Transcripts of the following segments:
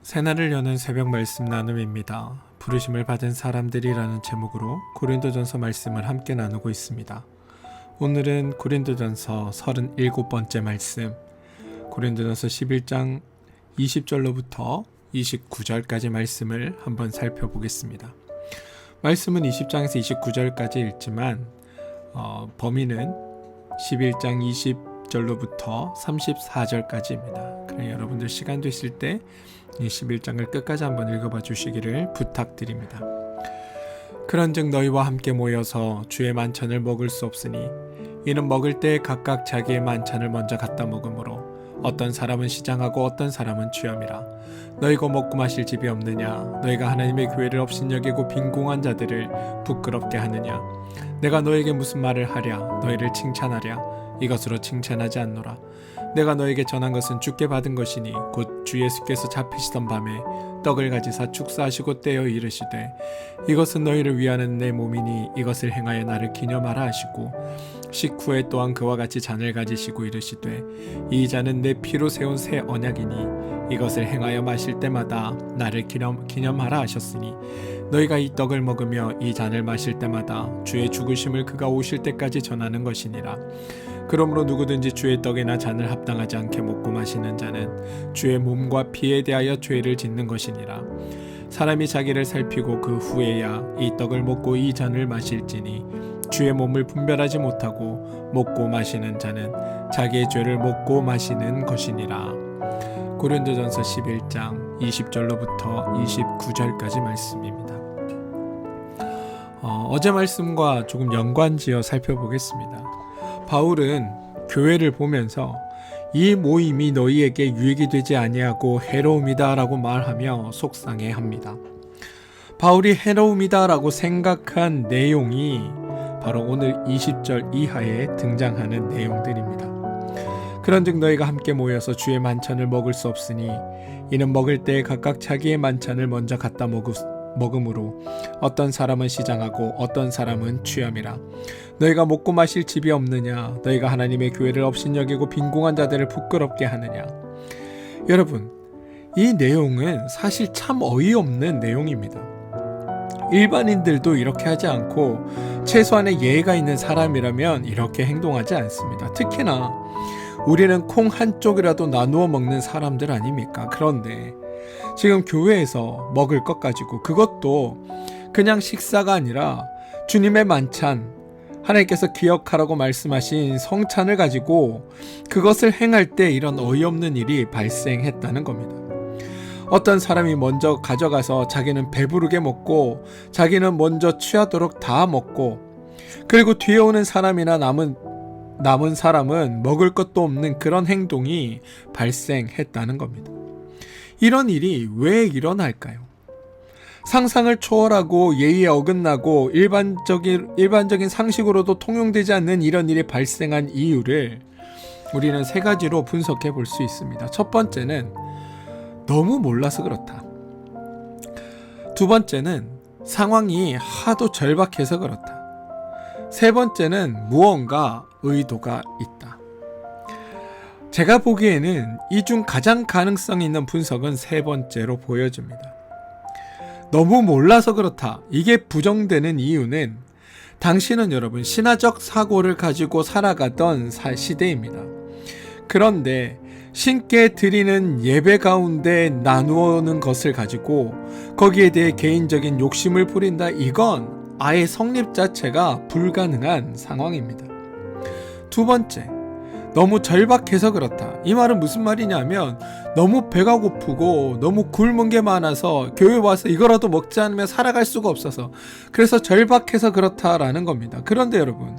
새날을 여는 새벽 말씀 나눔입니다. 부르심을 받은 사람들이라는 제목으로 고린도전서 말씀을 함께 나누고 있습니다. 오늘은 고린도전서 37번째 말씀, 고린도전서 11장 20절로부터 29절까지 말씀을 한번 살펴보겠습니다. 말씀은 20장에서 29절까지 읽지만 범위는 11장 20절로부터 34절까지입니다. 그래 여러분들 시간 되실 때 이 11장을 끝까지 한번 읽어봐 주시기를 부탁드립니다. 그런즉 너희와 함께 모여서 주의 만찬을 먹을 수 없으니 이는 먹을 때 각각 자기의 만찬을 먼저 갖다 먹으므로 어떤 사람은 시장하고 어떤 사람은 취함이라. 너희가 먹고 마실 집이 없느냐? 너희가 하나님의 교회를 업신여기고 빈궁한 자들을 부끄럽게 하느냐? 내가 너에게 무슨 말을 하랴? 너희를 칭찬하랴? 이것으로 칭찬하지 않노라. 내가 너에게 전한 것은 주께 받은 것이니 곧 주 예수께서 잡히시던 밤에 떡을 가지사 축사하시고 떼어 이르시되 이것은 너희를 위하는 내 몸이니 이것을 행하여 나를 기념하라 하시고 식후에 또한 그와 같이 잔을 가지시고 이르시되 이 잔은 내 피로 세운 새 언약이니 이것을 행하여 마실 때마다 나를 기념하라 하셨으니 너희가 이 떡을 먹으며 이 잔을 마실 때마다 주의 죽으심을 그가 오실 때까지 전하는 것이니라. 그러므로 누구든지 주의 떡이나 잔을 합당하지 않게 먹고 마시는 자는 주의 몸과 피에 대하여 죄를 짓는 것이니라. 사람이 자기를 살피고 그 후에야 이 떡을 먹고 이 잔을 마실지니 주의 몸을 분별하지 못하고 먹고 마시는 자는 자기의 죄를 먹고 마시는 것이니라. 고린도전서 11장 20절로부터 29절까지 말씀입니다. 어제 말씀과 조금 연관지어 살펴보겠습니다. 바울은 교회를 보면서 이 모임이 너희에게 유익이 되지 아니하고 해로움이다 라고 말하며 속상해합니다. 바울이 해로움이다 라고 생각한 내용이 바로 오늘 20절 이하에 등장하는 내용들입니다. 그런즉 너희가 함께 모여서 주의 만찬을 먹을 수 없으니 이는 먹을 때 각각 자기의 만찬을 먼저 갖다 먹음으로 어떤 사람은 시장하고 어떤 사람은 취함이라. 너희가 먹고 마실 집이 없느냐? 너희가 하나님의 교회를 업신여기고 빈궁한 자들을 부끄럽게 하느냐? 여러분, 이 내용은 사실 참 어이없는 내용입니다. 일반인들도 이렇게 하지 않고 최소한의 예의가 있는 사람이라면 이렇게 행동하지 않습니다. 특히나 우리는 콩 한쪽이라도 나누어 먹는 사람들 아닙니까? 그런데 지금 교회에서 먹을 것 가지고 그것도 그냥 식사가 아니라 주님의 만찬, 하나님께서 기억하라고 말씀하신 성찬을 가지고 그것을 행할 때 이런 어이없는 일이 발생했다는 겁니다. 어떤 사람이 먼저 가져가서 자기는 배부르게 먹고 자기는 먼저 취하도록 다 먹고 그리고 뒤에 오는 사람이나 남은 사람은 먹을 것도 없는 그런 행동이 발생했다는 겁니다. 이런 일이 왜 일어날까요? 상상을 초월하고 예의에 어긋나고 일반적인 상식으로도 통용되지 않는 이런 일이 발생한 이유를 우리는 세 가지로 분석해 볼 수 있습니다. 첫 번째는 너무 몰라서 그렇다. 두 번째는 상황이 하도 절박해서 그렇다. 세 번째는 무언가 의도가 있다. 제가 보기에는 이 중 가장 가능성 있는 분석은 세 번째로 보여집니다. 너무 몰라서 그렇다. 이게 부정되는 이유는 당시는 여러분 신화적 사고를 가지고 살아가던 시대입니다. 그런데 신께 드리는 예배 가운데 나누어는 것을 가지고 거기에 대해 개인적인 욕심을 부린다. 이건 아예 성립 자체가 불가능한 상황입니다. 두 번째, 너무 절박해서 그렇다. 이 말은 무슨 말이냐면 너무 배가 고프고 너무 굶은 게 많아서 교회 와서 이거라도 먹지 않으면 살아갈 수가 없어서 그래서 절박해서 그렇다라는 겁니다. 그런데 여러분,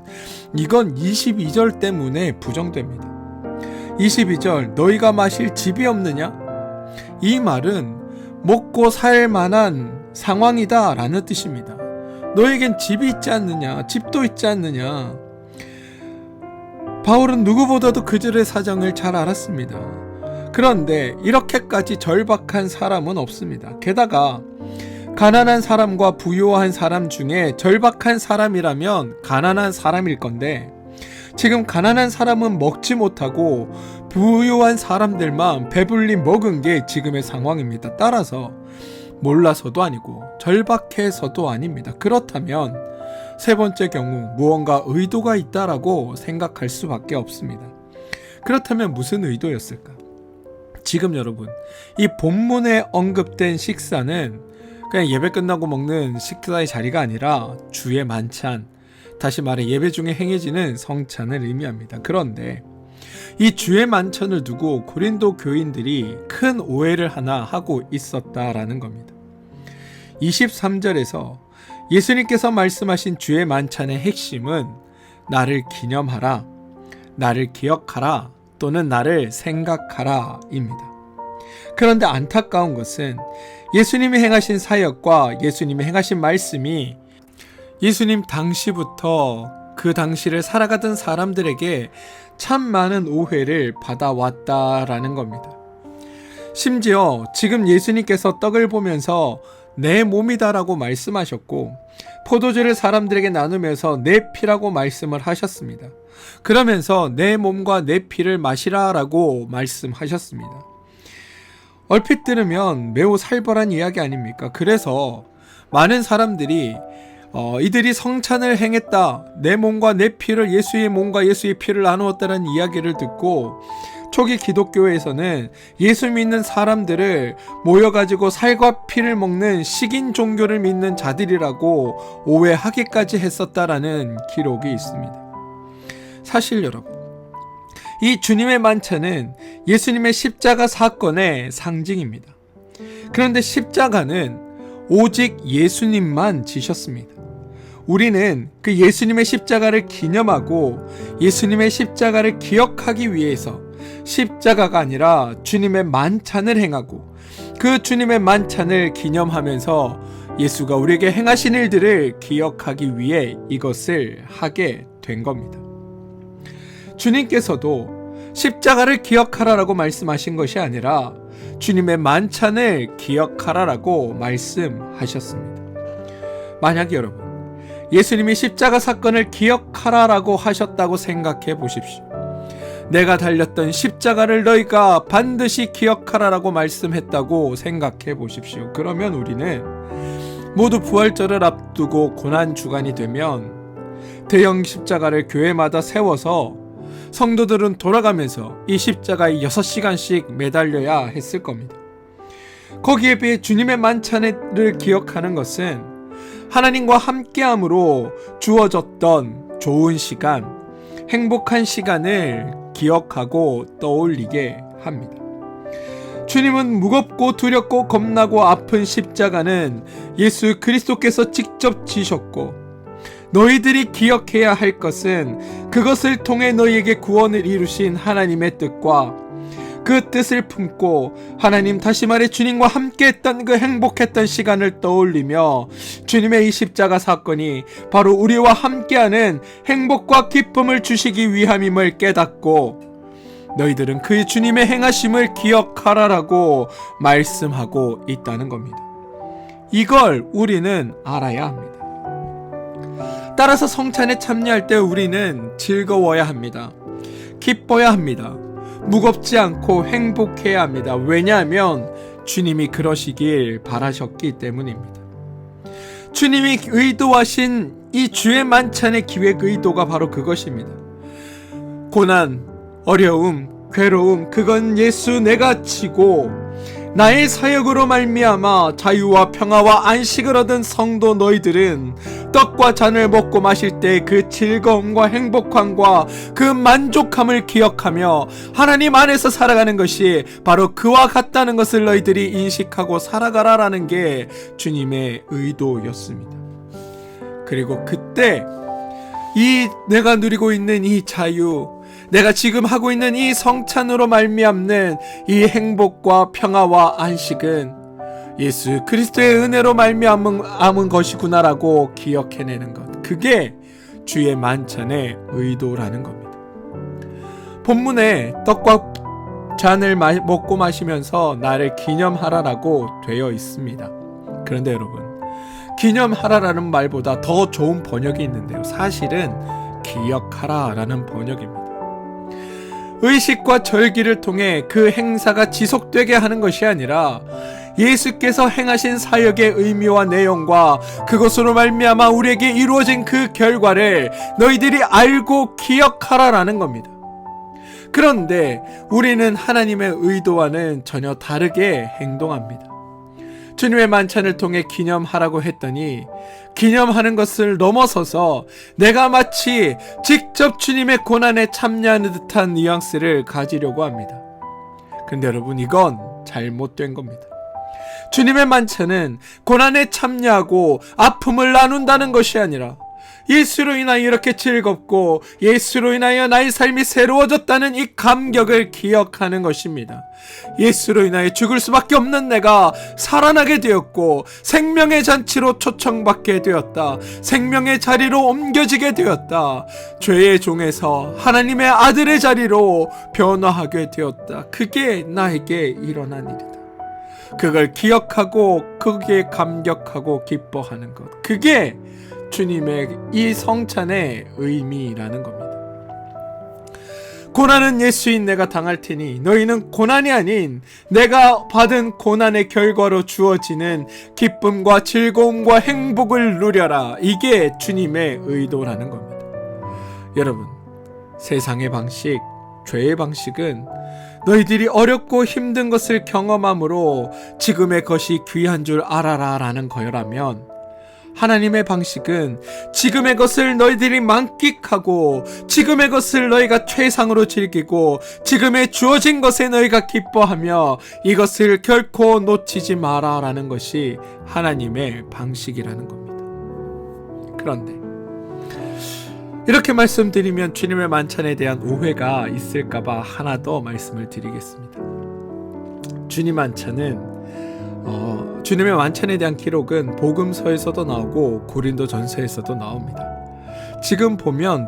이건 22절 때문에 부정됩니다. 22절, 너희가 마실 집이 없느냐? 이 말은 먹고 살 만한 상황이다 라는 뜻입니다. 너에겐 집이 있지 않느냐? 집도 있지 않느냐? 바울은 누구보다도 그들의 사정을 잘 알았습니다. 그런데 이렇게까지 절박한 사람은 없습니다. 게다가 가난한 사람과 부유한 사람 중에 절박한 사람이라면 가난한 사람일 건데 지금 가난한 사람은 먹지 못하고 부유한 사람들만 배불리 먹은 게 지금의 상황입니다. 따라서 몰라서도 아니고 절박해서도 아닙니다. 그렇다면 세 번째 경우 무언가 의도가 있다라고 생각할 수밖에 없습니다. 그렇다면 무슨 의도였을까? 지금 여러분, 이 본문에 언급된 식사는 그냥 예배 끝나고 먹는 식사의 자리가 아니라 주의 만찬, 다시 말해 예배 중에 행해지는 성찬을 의미합니다. 그런데 이 주의 만찬을 두고 고린도 교인들이 큰 오해를 하나 하고 있었다라는 겁니다. 23절에서 예수님께서 말씀하신 주의 만찬의 핵심은 나를 기념하라, 나를 기억하라, 또는 나를 생각하라 입니다. 그런데 안타까운 것은 예수님이 행하신 사역과 예수님이 행하신 말씀이 예수님 당시부터 그 당시를 살아가던 사람들에게 참 많은 오해를 받아왔다라는 겁니다. 심지어 지금 예수님께서 떡을 보면서 내 몸이다라고 말씀하셨고 포도주를 사람들에게 나누면서 내 피라고 말씀을 하셨습니다. 그러면서 내 몸과 내 피를 마시라라고 말씀하셨습니다. 얼핏 들으면 매우 살벌한 이야기 아닙니까? 그래서 많은 사람들이 이들이 성찬을 행했다, 내 몸과 내 피를, 예수의 몸과 예수의 피를 나누었다는 이야기를 듣고 초기 기독교에서는 예수 믿는 사람들을 모여가지고 살과 피를 먹는 식인 종교를 믿는 자들이라고 오해하기까지 했었다라는 기록이 있습니다. 사실 여러분, 이 주님의 만찬은 예수님의 십자가 사건의 상징입니다. 그런데 십자가는 오직 예수님만 지셨습니다. 우리는 그 예수님의 십자가를 기념하고 예수님의 십자가를 기억하기 위해서 십자가가 아니라 주님의 만찬을 행하고 그 주님의 만찬을 기념하면서 예수가 우리에게 행하신 일들을 기억하기 위해 이것을 하게 된 겁니다. 주님께서도 십자가를 기억하라라고 말씀하신 것이 아니라 주님의 만찬을 기억하라라고 말씀하셨습니다. 만약 여러분, 예수님이 십자가 사건을 기억하라라고 하셨다고 생각해 보십시오. 내가 달렸던 십자가를 너희가 반드시 기억하라라고 말씀했다고 생각해 보십시오. 그러면 우리는 모두 부활절을 앞두고 고난주간이 되면 대형 십자가를 교회마다 세워서 성도들은 돌아가면서 이 십자가에 6시간씩 매달려야 했을 겁니다. 거기에 비해 주님의 만찬을 기억하는 것은 하나님과 함께함으로 주어졌던 좋은 시간, 행복한 시간을 기억하고 떠올리게 합니다. 주님은 무겁고 두렵고 겁나고 아픈 십자가는 예수 그리스도께서 직접 지셨고 너희들이 기억해야 할 것은 그것을 통해 너희에게 구원을 이루신 하나님의 뜻과 그 뜻을 품고 하나님, 다시 말해 주님과 함께했던 그 행복했던 시간을 떠올리며 주님의 이 십자가 사건이 바로 우리와 함께하는 행복과 기쁨을 주시기 위함임을 깨닫고 너희들은 그 주님의 행하심을 기억하라라고 말씀하고 있다는 겁니다. 이걸 우리는 알아야 합니다. 따라서 성찬에 참여할 때 우리는 즐거워야 합니다. 기뻐야 합니다. 무겁지 않고 행복해야 합니다. 왜냐하면 주님이 그러시길 바라셨기 때문입니다. 주님이 의도하신 이 주의 만찬의 기획 의도가 바로 그것입니다. 고난, 어려움, 괴로움, 그건 예수 내가 지고 나의 사역으로 말미암아 자유와 평화와 안식을 얻은 성도 너희들은 떡과 잔을 먹고 마실 때 그 즐거움과 행복함과 그 만족함을 기억하며 하나님 안에서 살아가는 것이 바로 그와 같다는 것을 너희들이 인식하고 살아가라라는 게 주님의 의도였습니다. 그리고 그때 내가 누리고 있는 이 자유, 내가 지금 하고 있는 이 성찬으로 말미암는 이 행복과 평화와 안식은 예수 그리스도의 은혜로 말미암은 것이구나라고 기억해내는 것, 그게 주의 만찬의 의도라는 겁니다. 본문에 떡과 잔을 먹고 마시면서 나를 기념하라라고 되어 있습니다. 그런데 여러분, 기념하라라는 말보다 더 좋은 번역이 있는데요, 사실은 기억하라라는 번역입니다. 의식과 절기를 통해 그 행사가 지속되게 하는 것이 아니라 예수께서 행하신 사역의 의미와 내용과 그것으로 말미암아 우리에게 이루어진 그 결과를 너희들이 알고 기억하라라는 겁니다. 그런데 우리는 하나님의 의도와는 전혀 다르게 행동합니다. 주님의 만찬을 통해 기념하라고 했더니 기념하는 것을 넘어서서 내가 마치 직접 주님의 고난에 참여하는 듯한 뉘앙스를 가지려고 합니다. 근데 여러분, 이건 잘못된 겁니다. 주님의 만찬은 고난에 참여하고 아픔을 나눈다는 것이 아니라 예수로 인하여 이렇게 즐겁고 예수로 인하여 나의 삶이 새로워졌다는 이 감격을 기억하는 것입니다. 예수로 인하여 죽을 수밖에 없는 내가 살아나게 되었고 생명의 잔치로 초청받게 되었다. 생명의 자리로 옮겨지게 되었다. 죄의 종에서 하나님의 아들의 자리로 변화하게 되었다. 그게 나에게 일어난 일이다. 그걸 기억하고 거기에 감격하고 기뻐하는 것, 그게 주님의 이 성찬의 의미라는 겁니다. 고난은 예수인 내가 당할 테니 너희는 고난이 아닌 내가 받은 고난의 결과로 주어지는 기쁨과 즐거움과 행복을 누려라. 이게 주님의 의도라는 겁니다. 여러분, 세상의 방식, 죄의 방식은 너희들이 어렵고 힘든 것을 경험함으로 지금의 것이 귀한 줄 알아라 라는 거라면, 하나님의 방식은 지금의 것을 너희들이 만끽하고 지금의 것을 너희가 최상으로 즐기고 지금의 주어진 것에 너희가 기뻐하며 이것을 결코 놓치지 마라 라는 것이 하나님의 방식이라는 겁니다. 그런데 이렇게 말씀드리면 주님의 만찬에 대한 오해가 있을까봐 하나 더 말씀을 드리겠습니다. 주님 만찬은 주님의 만찬에 대한 기록은 복음서에서도 나오고 고린도전서에서도 나옵니다. 지금 보면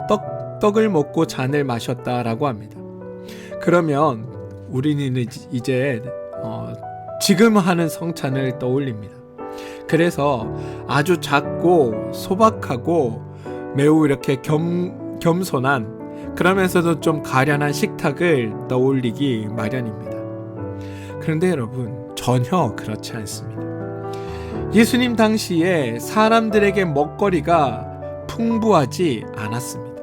떡을 먹고 잔을 마셨다라고 합니다. 그러면 우리는 이제 지금 하는 성찬을 떠올립니다. 그래서 아주 작고 소박하고 매우 이렇게 겸손한, 그러면서도 좀 가련한 식탁을 떠올리기 마련입니다. 그런데 여러분, 전혀 그렇지 않습니다. 예수님 당시에 사람들에게 먹거리가 풍부하지 않았습니다.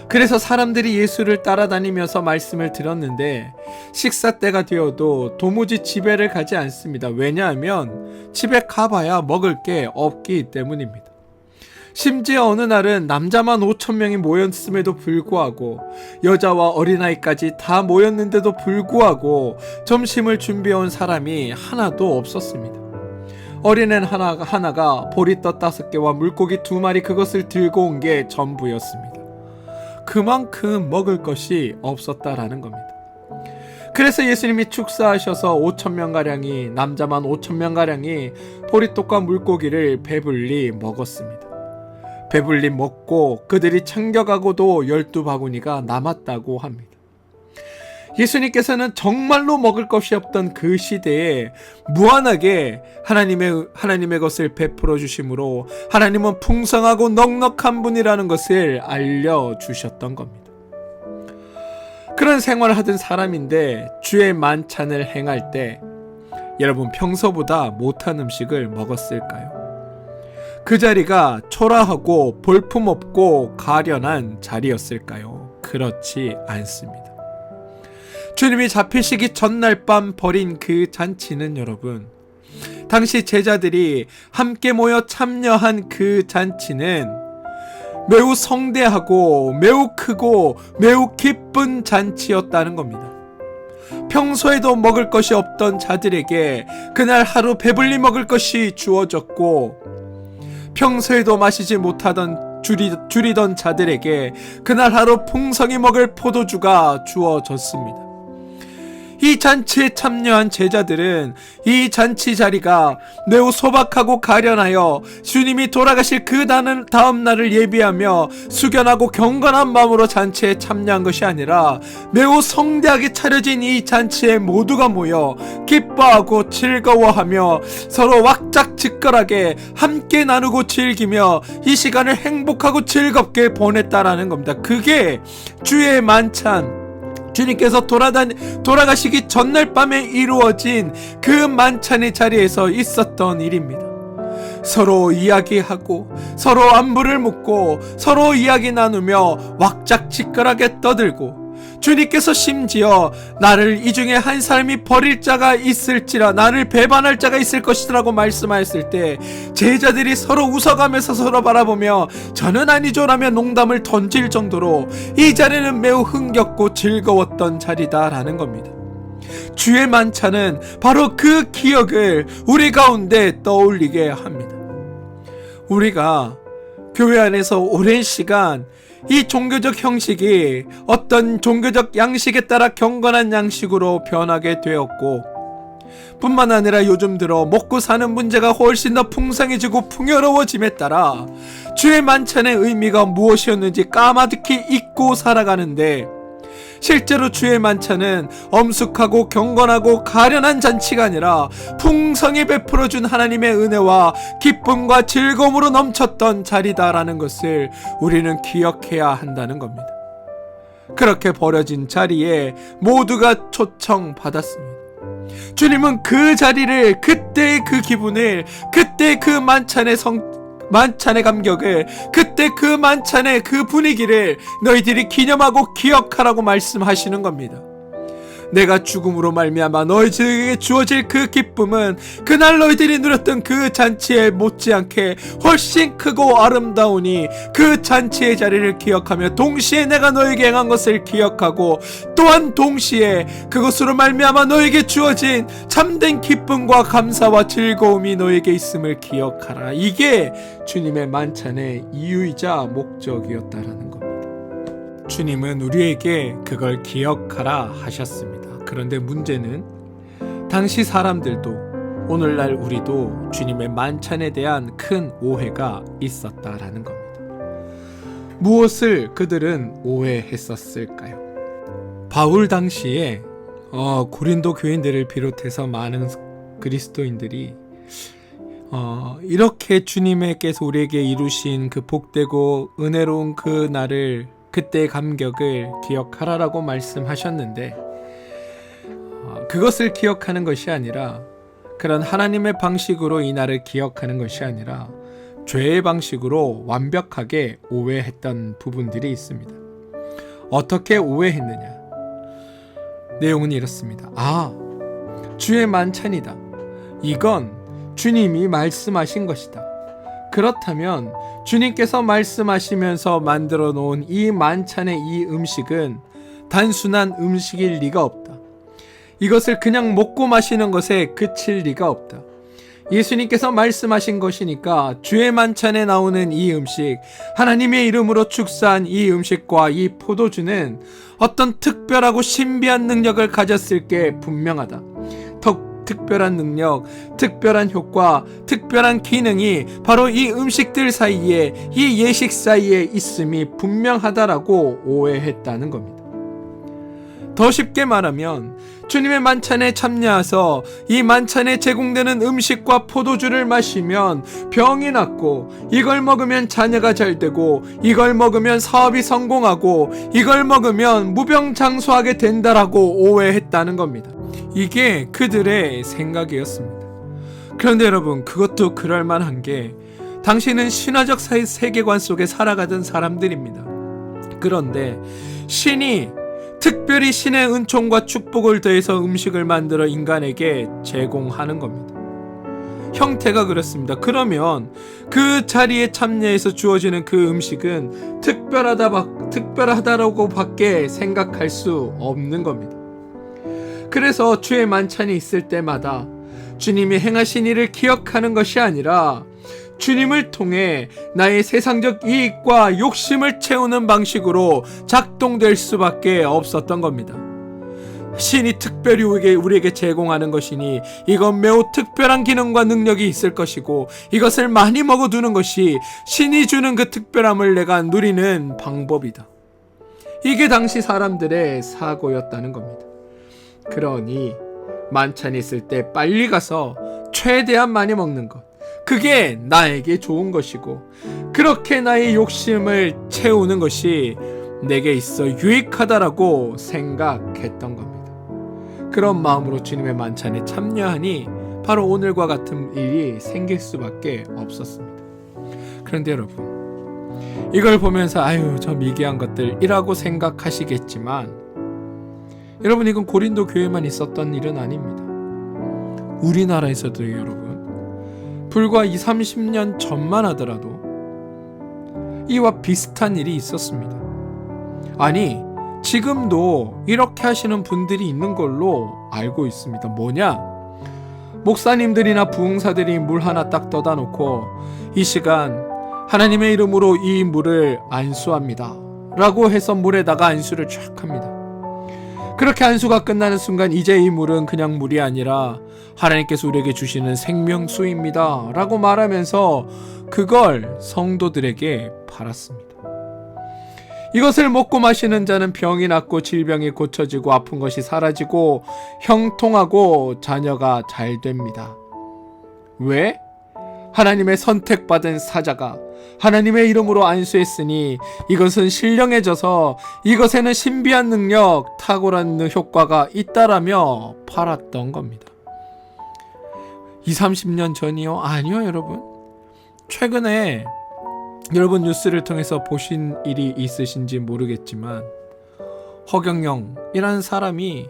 그래서 사람들이 예수를 따라다니면서 말씀을 들었는데 식사 때가 되어도 도무지 집에를 가지 않습니다. 왜냐하면 집에 가봐야 먹을 게 없기 때문입니다. 심지어 어느 날은 남자만 5,000명이 모였음에도 불구하고 여자와 어린아이까지 다 모였는데도 불구하고 점심을 준비해온 사람이 하나도 없었습니다. 어린애 하나가 보리떡 5개와 물고기 2마리, 그것을 들고 온 게 전부였습니다. 그만큼 먹을 것이 없었다라는 겁니다. 그래서 예수님이 축사하셔서 5,000명가량이, 남자만 5,000명가량이 보리떡과 물고기를 배불리 먹었습니다. 배불리 먹고 그들이 챙겨가고도 12바구니가 남았다고 합니다. 예수님께서는 정말로 먹을 것이 없던 그 시대에 무한하게 하나님의 것을 베풀어 주심으로 하나님은 풍성하고 넉넉한 분이라는 것을 알려주셨던 겁니다. 그런 생활을 하던 사람인데 주의 만찬을 행할 때 여러분, 평소보다 못한 음식을 먹었을까요? 그 자리가 초라하고 볼품없고 가련한 자리였을까요? 그렇지 않습니다. 주님이 잡히시기 전날 밤 벌인 그 잔치는 여러분, 당시 제자들이 함께 모여 참여한 그 잔치는 매우 성대하고 매우 크고 매우 기쁜 잔치였다는 겁니다. 평소에도 먹을 것이 없던 자들에게 그날 하루 배불리 먹을 것이 주어졌고, 평소에도 마시지 못하던 줄이던 자들에게 그날 하루 풍성히 먹을 포도주가 주어졌습니다. 이 잔치에 참여한 제자들은 이 잔치 자리가 매우 소박하고 가련하여 주님이 돌아가실 그 다음 날을 예비하며 숙연하고 경건한 마음으로 잔치에 참여한 것이 아니라 매우 성대하게 차려진 이 잔치에 모두가 모여 기뻐하고 즐거워하며 서로 왁작지껄하게 함께 나누고 즐기며 이 시간을 행복하고 즐겁게 보냈다라는 겁니다. 그게 주의 만찬, 주님께서 돌아가시기 전날 밤에 이루어진 그 만찬의 자리에서 있었던 일입니다. 서로 이야기하고 서로 안부를 묻고 서로 이야기 나누며 왁작지껄하게 떠들고, 주님께서 심지어 나를 이 중에 한 사람이 버릴 자가 있을지라, 나를 배반할 자가 있을 것이라고 말씀하였을 때 제자들이 서로 웃어가면서 서로 바라보며 저는 아니죠라며 농담을 던질 정도로 이 자리는 매우 흥겹고 즐거웠던 자리다라는 겁니다. 주의 만찬은 바로 그 기억을 우리 가운데 떠올리게 합니다. 우리가 교회 안에서 오랜 시간 이 종교적 형식이 어떤 종교적 양식에 따라 경건한 양식으로 변하게 되었고, 뿐만 아니라 요즘 들어 먹고 사는 문제가 훨씬 더 풍성해지고 풍요로워짐에 따라 주의 만찬의 의미가 무엇이었는지 까마득히 잊고 살아가는데, 실제로 주의 만찬은 엄숙하고 경건하고 가련한 잔치가 아니라 풍성히 베풀어준 하나님의 은혜와 기쁨과 즐거움으로 넘쳤던 자리다라는 것을 우리는 기억해야 한다는 겁니다. 그렇게 버려진 자리에 모두가 초청받았습니다. 주님은 그 자리를, 그때의 그 기분을, 그때 그 만찬의 감격을, 그때 그 만찬의 그 분위기를 너희들이 기념하고 기억하라고 말씀하시는 겁니다. 내가 죽음으로 말미암아 너희들에게 주어질 그 기쁨은 그날 너희들이 누렸던 그 잔치에 못지않게 훨씬 크고 아름다우니 그 잔치의 자리를 기억하며 동시에 내가 너에게 행한 것을 기억하고, 또한 동시에 그것으로 말미암아 너에게 주어진 참된 기쁨과 감사와 즐거움이 너에게 있음을 기억하라. 이게 주님의 만찬의 이유이자 목적이었다라는 겁니다. 주님은 우리에게 그걸 기억하라 하셨습니다. 그런데 문제는 당시 사람들도 오늘날 우리도 주님의 만찬에 대한 큰 오해가 있었다라는 겁니다. 무엇을 그들은 오해했었을까요? 바울 당시에 고린도 교인들을 비롯해서 많은 그리스도인들이 이렇게 주님께서 우리에게 이루신 그 복되고 은혜로운 그 날을, 그때의 감격을 기억하라라고 말씀하셨는데, 그것을 기억하는 것이 아니라, 그런 하나님의 방식으로 이 날을 기억하는 것이 아니라 죄의 방식으로 완벽하게 오해했던 부분들이 있습니다. 어떻게 오해했느냐? 내용은 이렇습니다. 주의 만찬이다. 이건 주님이 말씀하신 것이다. 그렇다면 주님께서 말씀하시면서 만들어 놓은 이 만찬의 이 음식은 단순한 음식일 리가 없다. 이것을 그냥 먹고 마시는 것에 그칠 리가 없다. 예수님께서 말씀하신 것이니까 주의 만찬에 나오는 이 음식, 하나님의 이름으로 축사한 이 음식과 이 포도주는 어떤 특별하고 신비한 능력을 가졌을 게 분명하다. 특별한 능력, 특별한 효과, 특별한 기능이 바로 이 음식들 사이에, 이 예식 사이에 있음이 분명하다라고 오해했다는 겁니다. 더 쉽게 말하면 주님의 만찬에 참여해서 이 만찬에 제공되는 음식과 포도주를 마시면 병이 낫고, 이걸 먹으면 자녀가 잘 되고, 이걸 먹으면 사업이 성공하고, 이걸 먹으면 무병장수하게 된다라고 오해했다는 겁니다. 이게 그들의 생각이었습니다. 그런데 여러분, 그것도 그럴만한 게 당신은 신화적 세계관 속에 살아가던 사람들입니다. 그런데 신이 특별히 신의 은총과 축복을 더해서 음식을 만들어 인간에게 제공하는 겁니다. 형태가 그렇습니다. 그러면 그 자리에 참여해서 주어지는 그 음식은 특별하다라고 밖에 생각할 수 없는 겁니다. 그래서 주의 만찬이 있을 때마다 주님이 행하신 일을 기억하는 것이 아니라 주님을 통해 나의 세상적 이익과 욕심을 채우는 방식으로 작동될 수밖에 없었던 겁니다. 신이 특별히 우리에게 제공하는 것이니 이건 매우 특별한 기능과 능력이 있을 것이고, 이것을 많이 먹어두는 것이 신이 주는 그 특별함을 내가 누리는 방법이다. 이게 당시 사람들의 사고였다는 겁니다. 그러니 만찬이 있을 때 빨리 가서 최대한 많이 먹는 것, 그게 나에게 좋은 것이고, 그렇게 나의 욕심을 채우는 것이 내게 있어 유익하다라고 생각했던 겁니다. 그런 마음으로 주님의 만찬에 참여하니 바로 오늘과 같은 일이 생길 수밖에 없었습니다. 그런데 여러분, 이걸 보면서 아유 저 미개한 것들이라고 생각하시겠지만, 여러분 이건 고린도 교회만 있었던 일은 아닙니다. 우리나라에서도 여러분 불과 30년 전만 하더라도 이와 비슷한 일이 있었습니다. 아니 지금도 이렇게 하시는 분들이 있는 걸로 알고 있습니다. 뭐냐? 목사님들이나 부흥사들이 물 하나 딱 떠다 놓고 이 시간 하나님의 이름으로 이 물을 안수합니다 라고 해서 물에다가 안수를 쫙 합니다. 그렇게 안수가 끝나는 순간 이제 이 물은 그냥 물이 아니라 하나님께서 우리에게 주시는 생명수입니다 라고 말하면서 그걸 성도들에게 팔았습니다. 이것을 먹고 마시는 자는 병이 낫고 질병이 고쳐지고 아픈 것이 사라지고 형통하고 자녀가 잘 됩니다. 왜? 하나님의 선택받은 사자가 하나님의 이름으로 안수했으니 이것은 신령해져서 이것에는 신비한 능력, 탁월한 효과가 있다라며 팔았던 겁니다. 20-30년 전이요? 아니요 여러분. 최근에 여러분 뉴스를 통해서 보신 일이 있으신지 모르겠지만 허경영이라는 사람이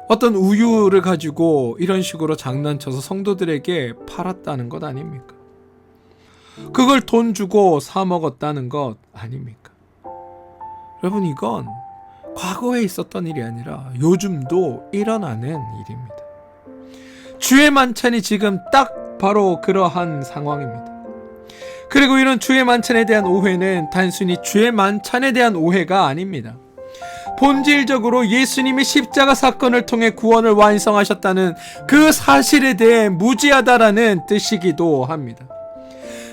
어떤 우유를 가지고 이런 식으로 장난쳐서 성도들에게 팔았다는 것 아닙니까? 그걸 돈 주고 사 먹었다는 것 아닙니까? 여러분 이건 과거에 있었던 일이 아니라 요즘도 일어나는 일입니다. 주의 만찬이 지금 딱 바로 그러한 상황입니다. 그리고 이런 주의 만찬에 대한 오해는 단순히 주의 만찬에 대한 오해가 아닙니다. 본질적으로 예수님이 십자가 사건을 통해 구원을 완성하셨다는 그 사실에 대해 무지하다라는 뜻이기도 합니다.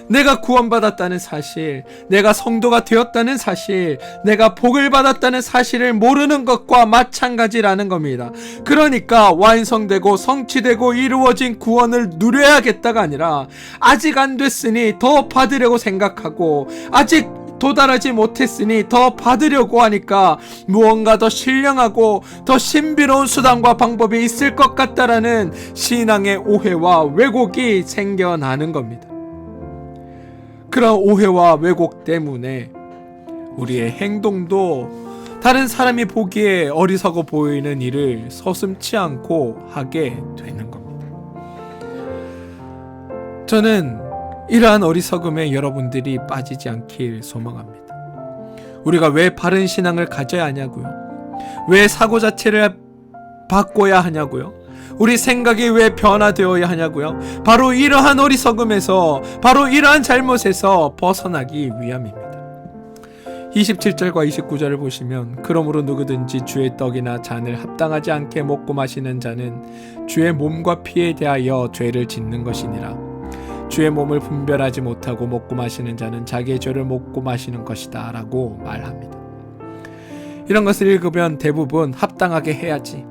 내가 구원받았다는 사실, 내가 성도가 되었다는 사실, 내가 복을 받았다는 사실을 모르는 것과 마찬가지라는 겁니다. 그러니까 완성되고 성취되고 이루어진 구원을 누려야겠다가 아니라 아직 안 됐으니 더 받으려고 생각하고 아직 도달하지 못했으니 더 받으려고 하니까 무언가 더 신령하고 더 신비로운 수단과 방법이 있을 것 같다라는 신앙의 오해와 왜곡이 생겨나는 겁니다. 그런 오해와 왜곡 때문에 우리의 행동도 다른 사람이 보기에 어리석어 보이는 일을 서슴지 않고 하게 되는 겁니다. 저는 이러한 어리석음에 여러분들이 빠지지 않길 소망합니다. 우리가 왜 바른 신앙을 가져야 하냐고요? 왜 사고 자체를 바꿔야 하냐고요? 우리 생각이 왜 변화되어야 하냐고요? 바로 이러한 어리석음에서, 바로 이러한 잘못에서 벗어나기 위함입니다. 27절과 29절을 보시면 그러므로 누구든지 주의 떡이나 잔을 합당하지 않게 먹고 마시는 자는 주의 몸과 피에 대하여 죄를 짓는 것이니라. 주의 몸을 분별하지 못하고 먹고 마시는 자는 자기의 죄를 먹고 마시는 것이다 라고 말합니다. 이런 것을 읽으면 대부분 합당하게 해야지,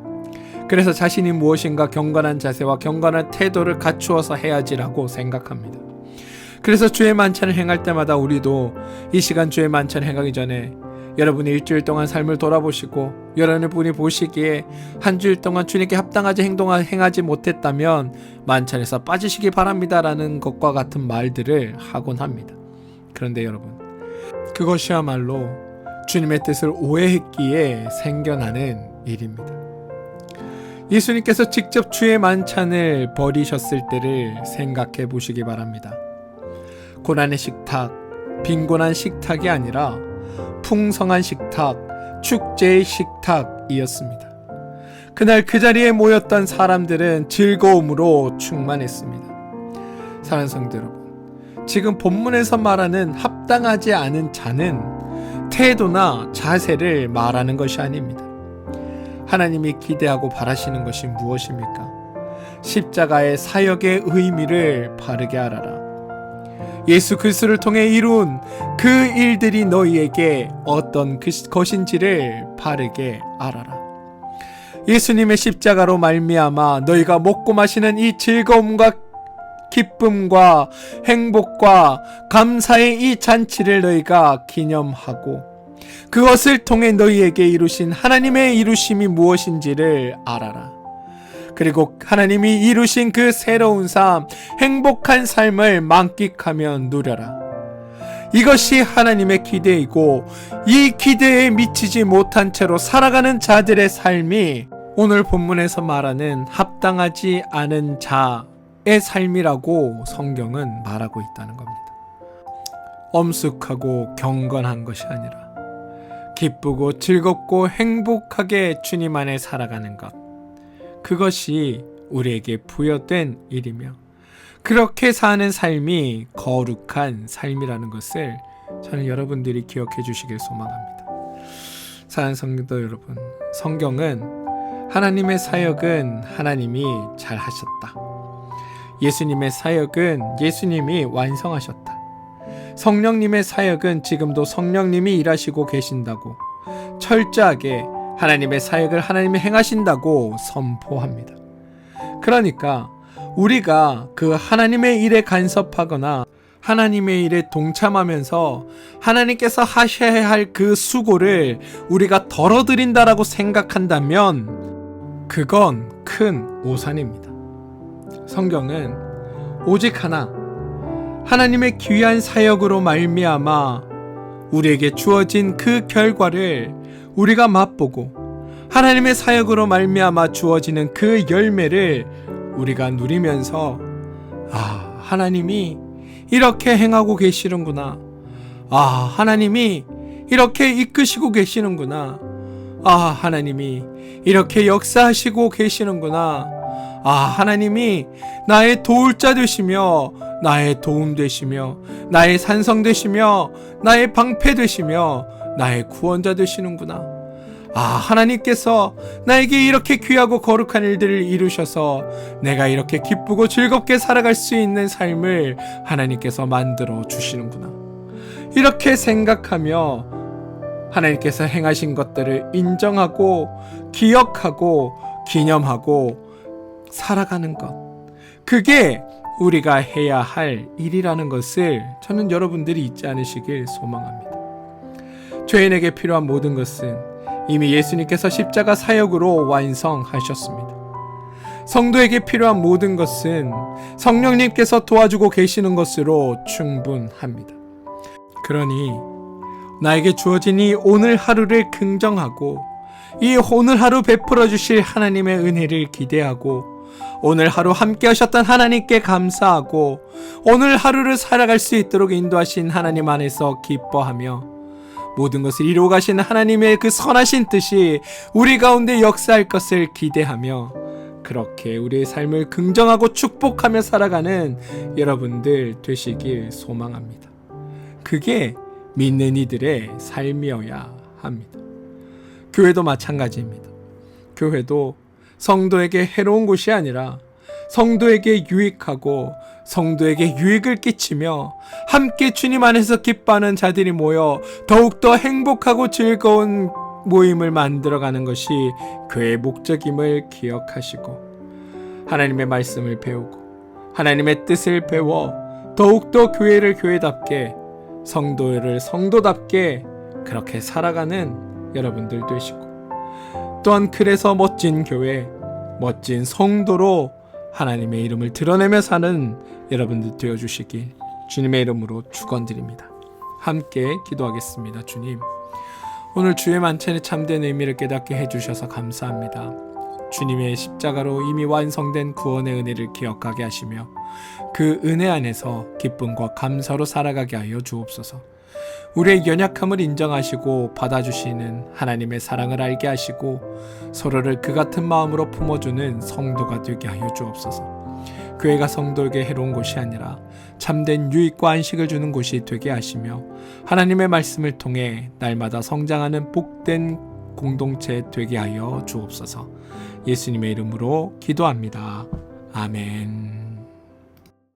그래서 자신이 무엇인가 경건한 자세와 경건한 태도를 갖추어서 해야지라고 생각합니다. 그래서 주의 만찬을 행할 때마다 우리도 이 시간 주의 만찬을 행하기 전에 여러분이 일주일 동안 삶을 돌아보시고 여러분이 보시기에 한 주일 동안 주님께 합당하지 행하지 못했다면 만찬에서 빠지시기 바랍니다라는 것과 같은 말들을 하곤 합니다. 그런데 여러분, 그것이야말로 주님의 뜻을 오해했기에 생겨나는 일입니다. 예수님께서 직접 주의 만찬을 버리셨을 때를 생각해 보시기 바랍니다. 고난의 식탁, 빈곤한 식탁이 아니라 풍성한 식탁, 축제의 식탁이었습니다. 그날 그 자리에 모였던 사람들은 즐거움으로 충만했습니다. 사랑하는 성도 여러분, 지금 본문에서 말하는 합당하지 않은 자는 태도나 자세를 말하는 것이 아닙니다. 하나님이 기대하고 바라시는 것이 무엇입니까? 십자가의 사역의 의미를 바르게 알아라. 예수 그리스도를 통해 이룬 그 일들이 너희에게 어떤 것인지를 바르게 알아라. 예수님의 십자가로 말미암아 너희가 먹고 마시는 이 즐거움과 기쁨과 행복과 감사의 이 잔치를 너희가 기념하고 그것을 통해 너희에게 이루신 하나님의 이루심이 무엇인지를 알아라. 그리고 하나님이 이루신 그 새로운 삶, 행복한 삶을 만끽하며 누려라. 이것이 하나님의 기대이고, 이 기대에 미치지 못한 채로 살아가는 자들의 삶이 오늘 본문에서 말하는 합당하지 않은 자의 삶이라고 성경은 말하고 있다는 겁니다. 엄숙하고 경건한 것이 아니라 기쁘고 즐겁고 행복하게 주님 안에 살아가는 것, 그것이 우리에게 부여된 일이며, 그렇게 사는 삶이 거룩한 삶이라는 것을 저는 여러분들이 기억해 주시길 소망합니다. 사랑하는 성도 여러분, 성경은 하나님의 사역은 하나님이 잘 하셨다. 예수님의 사역은 예수님이 완성하셨다. 성령님의 사역은 지금도 성령님이 일하시고 계신다고 철저하게 하나님의 사역을 하나님이 행하신다고 선포합니다. 그러니까 우리가 그 하나님의 일에 간섭하거나 하나님의 일에 동참하면서 하나님께서 하셔야 할 그 수고를 우리가 덜어드린다라고 생각한다면 그건 큰 오산입니다. 성경은 오직 하나, 하나님의 귀한 사역으로 말미암아 우리에게 주어진 그 결과를 우리가 맛보고 하나님의 사역으로 말미암아 주어지는 그 열매를 우리가 누리면서 하나님이 이렇게 행하고 계시는구나, 하나님이 이렇게 이끄시고 계시는구나, 하나님이 이렇게 역사하시고 계시는구나, 하나님이 나의 도울 자 되시며 나의 도움 되시며 나의 산성 되시며 나의 방패 되시며 나의 구원자 되시는구나. 하나님께서 나에게 이렇게 귀하고 거룩한 일들을 이루셔서 내가 이렇게 기쁘고 즐겁게 살아갈 수 있는 삶을 하나님께서 만들어 주시는구나. 이렇게 생각하며 하나님께서 행하신 것들을 인정하고 기억하고 기념하고 살아가는 것, 그게 우리가 해야 할 일이라는 것을 저는 여러분들이 잊지 않으시길 소망합니다. 죄인에게 필요한 모든 것은 이미 예수님께서 십자가 사역으로 완성하셨습니다. 성도에게 필요한 모든 것은 성령님께서 도와주고 계시는 것으로 충분합니다. 그러니 나에게 주어진 이 오늘 하루를 긍정하고 이 오늘 하루 베풀어 주실 하나님의 은혜를 기대하고 오늘 하루 함께 하셨던 하나님께 감사하고 오늘 하루를 살아갈 수 있도록 인도하신 하나님 안에서 기뻐하며 모든 것을 이루어 가시는 하나님의 그 선하신 뜻이 우리 가운데 역사할 것을 기대하며 그렇게 우리의 삶을 긍정하고 축복하며 살아가는 여러분들 되시길 소망합니다. 그게 믿는 이들의 삶이어야 합니다. 교회도 마찬가지입니다. 교회도 성도에게 해로운 곳이 아니라 성도에게 유익하고 성도에게 유익을 끼치며 함께 주님 안에서 기뻐하는 자들이 모여 더욱더 행복하고 즐거운 모임을 만들어가는 것이 교회의 목적임을 기억하시고 하나님의 말씀을 배우고 하나님의 뜻을 배워 더욱더 교회를 교회답게 성도를 성도답게 그렇게 살아가는 여러분들 되시고 또한 그래서 멋진 교회, 멋진 성도로 하나님의 이름을 드러내며 사는 여러분들 되어주시길 주님의 이름으로 축원드립니다. 함께 기도하겠습니다. 주님, 오늘 주의 만찬의 참된 의미를 깨닫게 해주셔서 감사합니다. 주님의 십자가로 이미 완성된 구원의 은혜를 기억하게 하시며 그 은혜 안에서 기쁨과 감사로 살아가게 하여 주옵소서. 우리의 연약함을 인정하시고 받아주시는 하나님의 사랑을 알게 하시고 서로를 그 같은 마음으로 품어주는 성도가 되게 하여 주옵소서. 교회가 성도에게 해로운 곳이 아니라 참된 유익과 안식을 주는 곳이 되게 하시며 하나님의 말씀을 통해 날마다 성장하는 복된 공동체 되게 하여 주옵소서. 예수님의 이름으로 기도합니다. 아멘.